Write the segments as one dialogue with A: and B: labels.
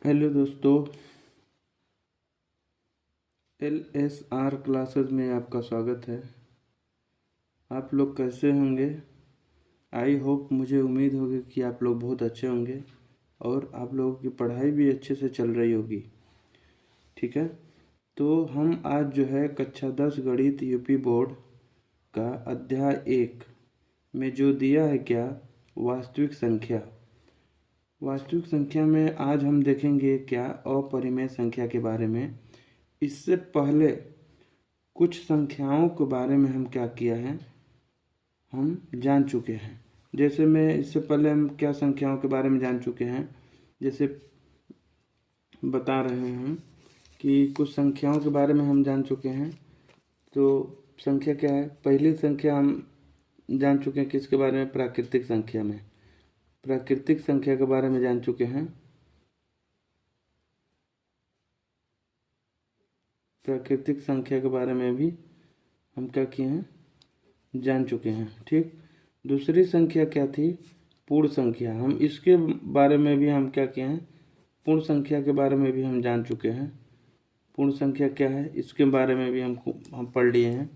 A: Hello दोस्तों, LSR classes में आपका स्वागत है। आप लोग कैसे होंगे? आई होप, मुझे उम्मीद होगी कि आप लोग बहुत अच्छे होंगे और आप लोगों की पढ़ाई भी अच्छे से चल रही होगी। ठीक है, तो हम आज जो है कक्षा 10 गणित यूपी बोर्ड का अध्याय 1 में जो दिया है क्या, वास्तविक संख्या। वास्तविक संख्या में आज हम देखेंगे क्या, अपरिमेय संख्या के बारे में। इससे पहले कुछ संख्याओं के बारे में हम क्या किया है, हम जान चुके हैं। जैसे मैं इससे पहले हम क्या संख्याओं के बारे में जान चुके हैं, जैसे बता रहे हैं कि कुछ संख्याओं के बारे में हम जान चुके हैं। तो संख्या क्या है, पहली संख्या हम जान चुके हैं किसके बारे में, प्राकृतिक संख्या में। प्राकृतिक संख्या के बारे में जान चुके हैं। प्राकृतिक संख्या के बारे में भी हम क्या किए हैं, जान चुके हैं। ठीक, दूसरी संख्या क्या थी, पूर्ण संख्या। हम इसके बारे में भी हम क्या किए हैं, पूर्ण संख्या के बारे में भी हम जान चुके हैं। पूर्ण संख्या क्या है, इसके बारे में भी हम पढ़ लिए हैं।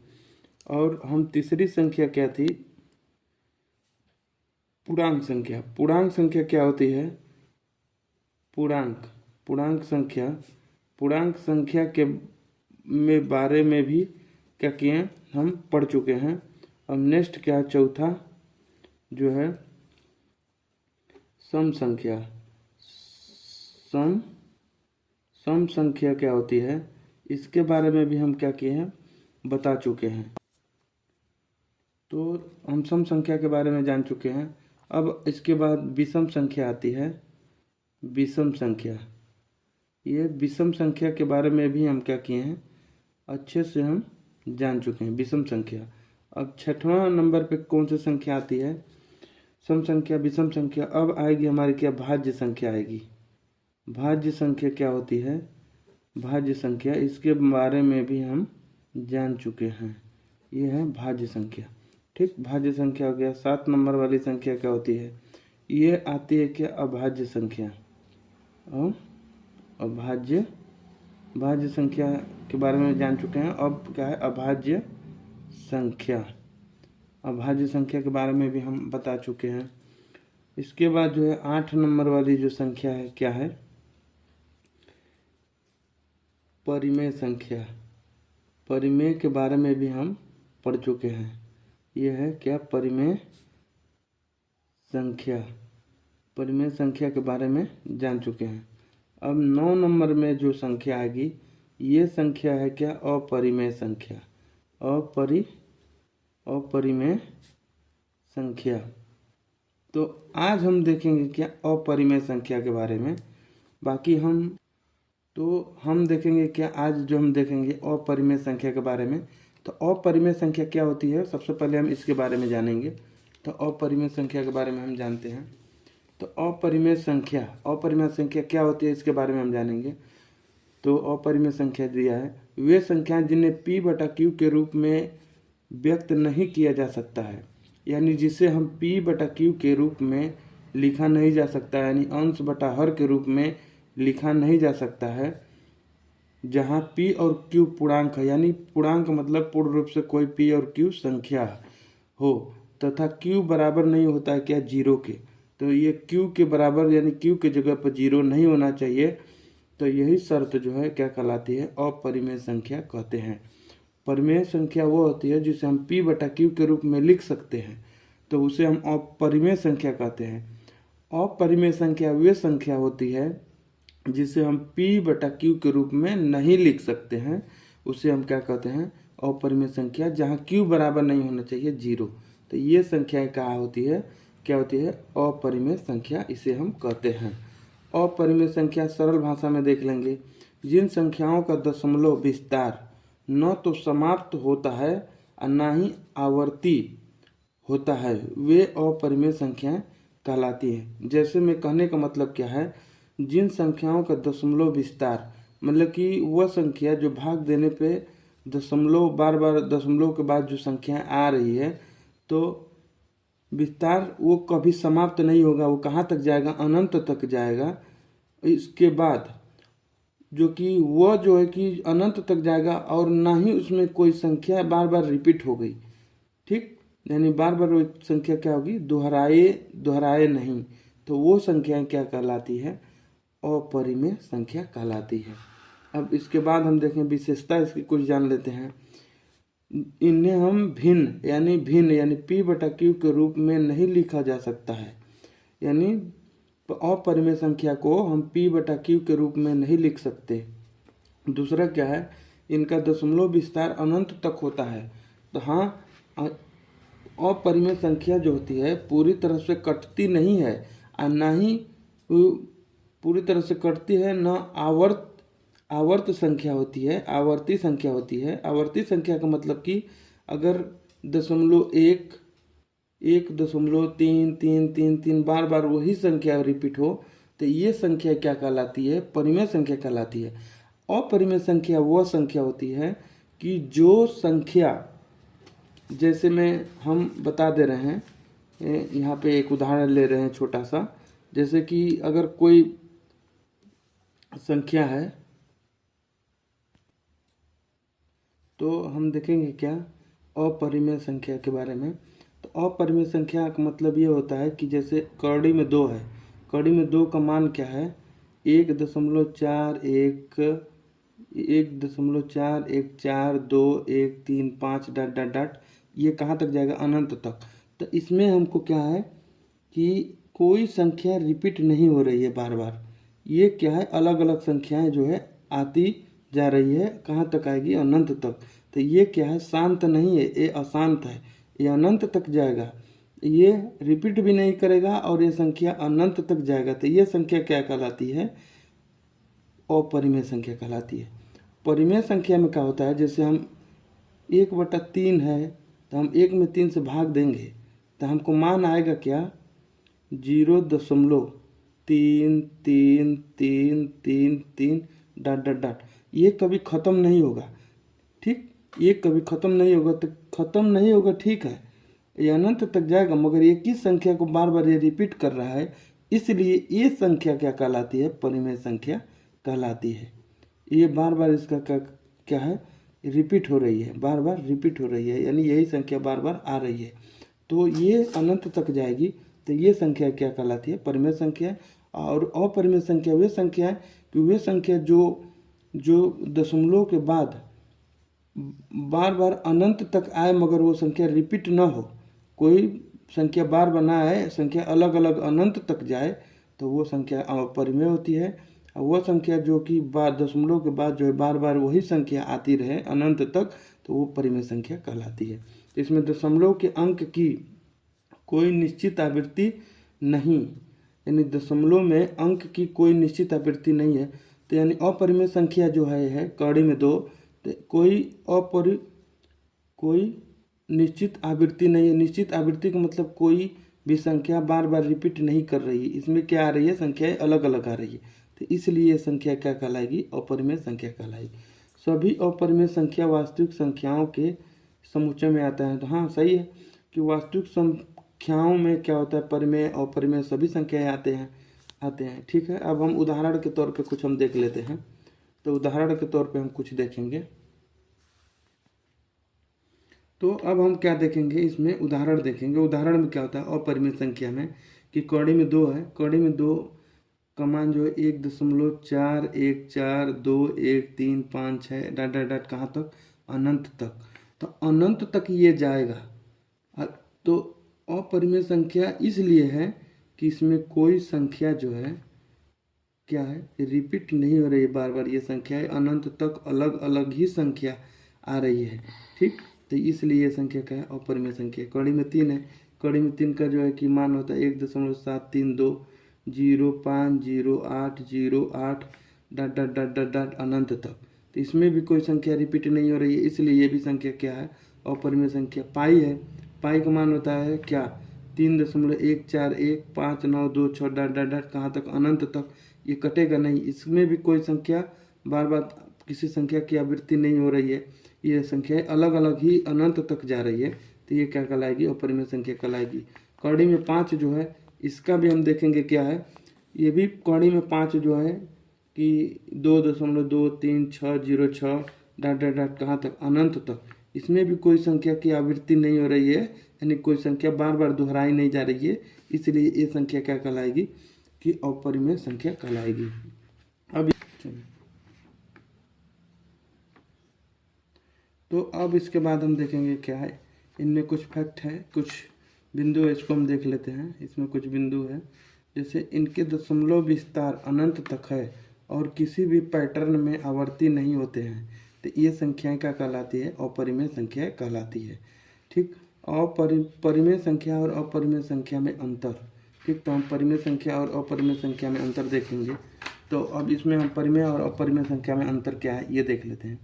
A: और हम तीसरी संख्या क्या थी, पूर्णांक संख्या। पूर्णांक संख्या क्या होती है, पूर्णांक संख्या। पूर्णांक संख्या के बारे में भी क्या किए हैं, हम पढ़ चुके हैं। अब नेक्स्ट क्या, चौथा जो है सम संख्या। सम संख्या क्या होती है, इसके बारे में भी हम क्या किए हैं, बता चुके हैं। तो हम सम संख्या के बारे में जान चुके हैं। अब इसके बाद विषम संख्या आती है। विषम संख्या, ये विषम संख्या के बारे में भी हम क्या किए हैं, अच्छे से हम जान चुके हैं विषम संख्या। अब छठवां नंबर पे कौन सी संख्या आती है, सम संख्या, विषम संख्या। अब आएगी हमारी क्या, भाज्य संख्या आएगी। भाज्य संख्या क्या होती है, भाज्य संख्या, इसके बारे में भी हम जान चुके हैं। ये है भाज्य संख्या। ठीक, भाज्य संख्या हो गया। 7 नंबर वाली संख्या क्या होती है, ये आती है क्या, अभाज्य संख्या। और भाज्य संख्या के बारे में जान चुके हैं। अब क्या है, अभाज्य संख्या। अभाज्य संख्या के बारे में भी हम बता चुके हैं। इसके बाद जो है 8 नंबर वाली जो संख्या है, क्या है, परिमेय संख्या। परिमेय के बारे में भी हम पढ़ चुके हैं। यह है क्या, परिमेय संख्या। परिमेय संख्या के बारे में जान चुके हैं। अब 9 नंबर में जो संख्या आएगी, ये संख्या है क्या, अपरिमेय संख्या। अपरिमेय संख्या। तो आज हम देखेंगे क्या, अपरिमेय संख्या के बारे में। बाकी हम देखेंगे क्या, आज जो हम देखेंगे अपरिमेय संख्या के बारे में। तो अपरिमेय संख्या क्या होती है, सबसे पहले हम इसके बारे में जानेंगे। तो अपरिमेय संख्या के बारे में हम जानते हैं। तो अपरिमेय संख्या क्या होती है, इसके बारे में हम जानेंगे। तो अपरिमेय संख्या दिया है, वे संख्याएं जिन्हें p/q के रूप में व्यक्त नहीं किया जा सकता है, यानी जिसे हम p/q के रूप में लिखा नहीं जा सकता, यानी अंश बटा हर के रूप में लिखा नहीं जा सकता है, जहाँ p और q पूर्णांक है। यानी पूर्णांक मतलब पूर्ण रूप से कोई p और q संख्या हो, तथा q बराबर नहीं होता है क्या, जीरो के। तो ये q के बराबर, यानी q के जगह पर जीरो नहीं होना चाहिए। तो यही शर्त जो है क्या कहलाती है, अपरिमेय संख्या कहते हैं। परिमेय संख्या वो होती है जिसे हम p/q के रूप में लिख सकते हैं, तो उसे हम अपरिमेय संख्या कहते हैं। अपरिमेय संख्या वे संख्या होती है जिसे हम p/q के रूप में नहीं लिख सकते हैं, उसे हम क्या कहते हैं, अपरिमेय संख्या, जहाँ q बराबर नहीं होना चाहिए जीरो। तो ये संख्याएं क्या होती है, अपरिमेय संख्या, इसे हम कहते हैं। अपरिमेय संख्या सरल भाषा में देख लेंगे, जिन संख्याओं का दशमलव विस्तार न तो समाप्त होता है और न ही आवर्ती होता है, वे अपरिमेय संख्याएं कहलाती हैं। जैसे में कहने का मतलब क्या है, जिन संख्याओं का दशमलव विस्तार, मतलब कि वह संख्या जो भाग देने पे दशमलव, बार बार दशमलव के बाद जो संख्या आ रही है, तो विस्तार वो कभी समाप्त नहीं होगा, वो कहाँ तक जाएगा, अनंत तक जाएगा। इसके बाद जो कि वह जो है कि अनंत तक जाएगा और ना ही उसमें कोई संख्या बार बार रिपीट हो गई, ठीक, यानी बार बार वो संख्या क्या होगी, दोहराए नहीं, तो वो संख्या क्या कहलाती है, अपरिमेय संख्या कहलाती है। अब इसके बाद हम देखें विशेषता इसकी कुछ जान लेते हैं। इन्हें हम भिन्न यानी p/q के रूप में नहीं लिखा जा सकता है, यानी अपरिमेय संख्या को हम p/q के रूप में नहीं लिख सकते। दूसरा क्या है, इनका दशमलव विस्तार अनंत तक होता है। तो हाँ, अपरिमेय संख्या जो होती है पूरी तरह से कटती नहीं है और ना ही पूरी तरह से कटती है, न आवर्त संख्या होती है, आवर्ती संख्या होती है। आवर्ती संख्या का मतलब कि अगर 1.3 बार बार वही संख्या रिपीट हो तो ये संख्या क्या कहलाती है, परिमेय संख्या कहलाती है। अपरिमेय संख्या वह संख्या होती है कि जो संख्या, जैसे हम बता दे रहे हैं, यहाँ पे एक उदाहरण ले रहे हैं छोटा सा, जैसे कि अगर कोई संख्या है तो हम देखेंगे क्या अपरिमेय संख्या के बारे में। तो अपरिमेय संख्या का मतलब ये होता है कि जैसे कड़ी में 2 है, कड़ी में 2 का मान क्या है, 1.41414213 ये कहाँ तक जाएगा, अनंत तक। तो इसमें हमको क्या है कि कोई संख्या रिपीट नहीं हो रही है बार बार, ये क्या है, अलग अलग संख्याएं जो है आती जा रही है, कहाँ तक आएगी, अनंत तक। तो ये क्या है, शांत नहीं है, ये अशांत है, ये अनंत तक जाएगा, ये रिपीट भी नहीं करेगा और ये संख्या अनंत तक जाएगा। तो ये संख्या क्या कहलाती है, अपरिमेय संख्या कहलाती है। परिमेय संख्या में क्या होता है, जैसे हम 1/3 है तो हम 1 में 3 से भाग देंगे तो हमको मान आएगा क्या, 0.3333 ये कभी ख़त्म नहीं होगा, ठीक, ये कभी ख़त्म नहीं होगा। तो ख़त्म नहीं होगा, ठीक है, ये अनंत तक जाएगा, मगर एक ही संख्या को बार बार ये रिपीट कर रहा है, इसलिए ये संख्या क्या कहलाती है, परिमेय संख्या कहलाती है। ये बार बार इसका क्या है, रिपीट हो रही है, बार बार रिपीट हो रही है, यानी यही संख्या बार बार आ रही है, तो ये अनंत तक जाएगी। तो ये संख्या क्या कहलाती है, परिमेय संख्या। और अपरिमेय संख्या वे संख्या है कि वे संख्या जो दशमलव के बाद बार बार अनंत तक आए मगर वो संख्या रिपीट ना हो, कोई संख्या बार बार ना आए, संख्या अलग अलग अनंत तक जाए, तो वो संख्या अपरिमेय होती है। और वह संख्या जो कि दशमलव के बाद जो है बार बार वही संख्या आती रहे अनंत तक, तो वो परिमेय संख्या कहलाती है। तो इसमें दशमलव के अंक की कोई निश्चित आवृत्ति नहीं, यानी दशमलव में अंक की कोई निश्चित आवृत्ति नहीं है। तो यानी अपरिमेय संख्या जो है कड़ी में 2, तो कोई निश्चित आवृत्ति नहीं है। निश्चित आवृत्ति का मतलब कोई भी संख्या बार बार रिपीट नहीं कर रही है, इसमें क्या आ रही है, संख्याएं अलग अलग आ रही है, तो इसलिए ये संख्या क्या कहलाएगी, अपरिमेय संख्या कहलाएगी। सभी अपरिमेय संख्या वास्तविक संख्याओं के समुच्चय में आता है। तो हाँ, सही है कि वास्तविक संख्याओं में क्या होता है, परिमेय अपरिमेय सभी संख्याएं आते हैं, ठीक है। अब हम उदाहरण के तौर पे कुछ हम देख लेते हैं। तो उदाहरण के तौर पे हम कुछ देखेंगे। तो अब हम क्या देखेंगे, इसमें उदाहरण देखेंगे। उदाहरण में क्या होता है अपरिमेय संख्या में कि कड़ी में 2 है, कड़ी में 2 का मान जो है 1.41321356 कहाँ तक, अनंत तक। तो अनंत तक ये जाएगा। तो अपरिमेय संख्या इसलिए है कि इसमें कोई संख्या जो है क्या है, रिपीट नहीं हो रही है बार बार, ये संख्या है अनंत तक अलग अलग ही संख्या आ रही है, ठीक। तो इसलिए ये संख्या क्या है, अपरिमेय संख्या। कड़ी में 3 है, कड़ी में 3 का जो है कि मान होता है 1.7320808 अनंत तक। तो इसमें भी कोई संख्या रिपीट नहीं हो रही है, इसलिए ये भी संख्या क्या है, अपरिमेय संख्या। पाई है, पाई का मान होता है क्या, 3.141592 कहाँ तक, अनंत तक, ये कटेगा नहीं। इसमें भी कोई संख्या बार बार किसी संख्या की आवृत्ति नहीं हो रही है, ये संख्याएं अलग अलग ही अनंत तक जा रही है, तो ये क्या कहलाएगी, अपरिमेय संख्या कहलाएगी। कड़ी में 5 जो है इसका भी हम देखेंगे क्या है, ये भी कौड़ी में 5 जो है कि 2.236606 डॉट डॉट डॉट कहाँ तक, अनंत तक। इसमें भी कोई संख्या की आवृत्ति नहीं हो रही है, यानी कोई संख्या बार बार दोहराई नहीं जा रही है, इसलिए ये संख्या क्या कहलाएगी कि अपरिमेय संख्या कहलाएगी। अब तो अब इसके बाद हम देखेंगे क्या है, इनमें कुछ फैक्ट है, कुछ बिंदु है, इसको हम देख लेते हैं। इसमें कुछ बिंदु है, जैसे इनके दशमलव विस्तार अनंत तक है और किसी भी पैटर्न में आवर्ती नहीं होते हैं, तो ये संख्याएं क्या कहलाती है, अपरिमेय संख्या कहलाती है। ठीक, परिमेय संख्या और अपरिमेय संख्या में अंतर। ठीक, तो हम परिमेय संख्या और अपरिमेय संख्या में अंतर देखेंगे। तो अब इसमें हम परिमेय और अपरिमेय संख्या में अंतर क्या है ये देख लेते हैं।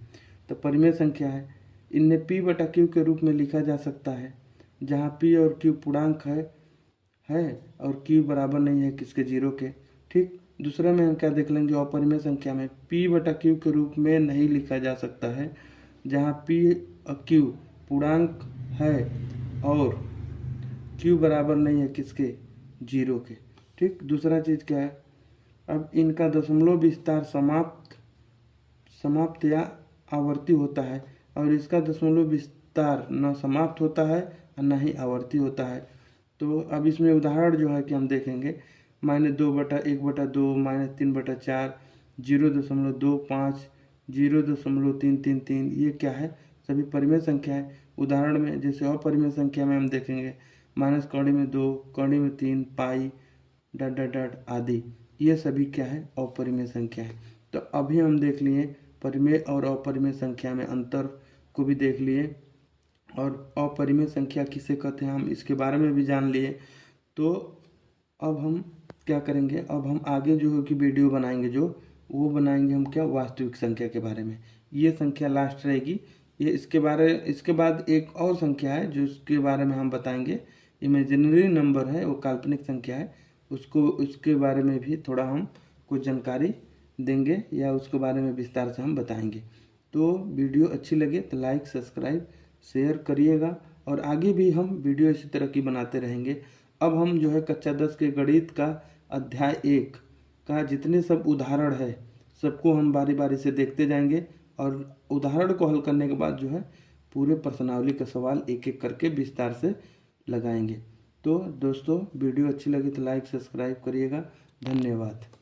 A: तो परिमेय संख्या है, इन्हें p बटा q के रूप में लिखा जा सकता है, जहाँ p और q पूर्णांक है और q बराबर नहीं है किसके, 0 के। ठीक, दूसरे में हम क्या देख लेंगे, अपरिमेय संख्या में p बटा q के रूप में नहीं लिखा जा सकता है, जहाँ p और q पूर्णांक है और q बराबर नहीं है किसके, 0 के। ठीक, दूसरा चीज़ क्या है, अब इनका दशमलव विस्तार समाप्त या आवर्ती होता है और इसका दशमलव विस्तार न समाप्त होता है और न ही आवर्ती होता है। तो अब इसमें उदाहरण जो है कि हम देखेंगे, -2/1/2, -3/4, 0.25, 0.333, ये क्या है, सभी परिमेय संख्या है। उदाहरण में जैसे अपरिमेय संख्या में हम देखेंगे -2, 3, पाई डॉट डॉट डॉट आदि, ये सभी क्या है, अपरिमेय संख्या है। तो अभी हम देख लिए परिमेय और अपरिमेय संख्या में अंतर को भी देख लिए, और अपरिमेय संख्या किसे कहते हैं हम इसके बारे में भी जान लिए। तो अब हम क्या करेंगे, अब हम आगे जो है कि वीडियो बनाएंगे, जो वो बनाएंगे हम क्या, वास्तविक संख्या के बारे में। ये संख्या लास्ट रहेगी, ये इसके बाद एक और संख्या है जो इसके बारे में हम बताएंगे, इमेजिनरी नंबर है, वो काल्पनिक संख्या है, उसके बारे में भी थोड़ा हम कुछ जानकारी देंगे या उसके बारे में विस्तार से हम बताएंगे। तो वीडियो अच्छी लगे तो लाइक, सब्सक्राइब, शेयर करिएगा, और आगे भी हम वीडियो इसी तरह की बनाते रहेंगे। अब हम जो है कक्षा 10 के गणित का अध्याय 1 का जितने सब उदाहरण है सबको हम बारी बारी से देखते जाएंगे, और उदाहरण को हल करने के बाद जो है पूरे प्रश्नावली का सवाल एक एक करके विस्तार से लगाएंगे। तो दोस्तों वीडियो अच्छी लगी तो लाइक, सब्सक्राइब करिएगा। धन्यवाद।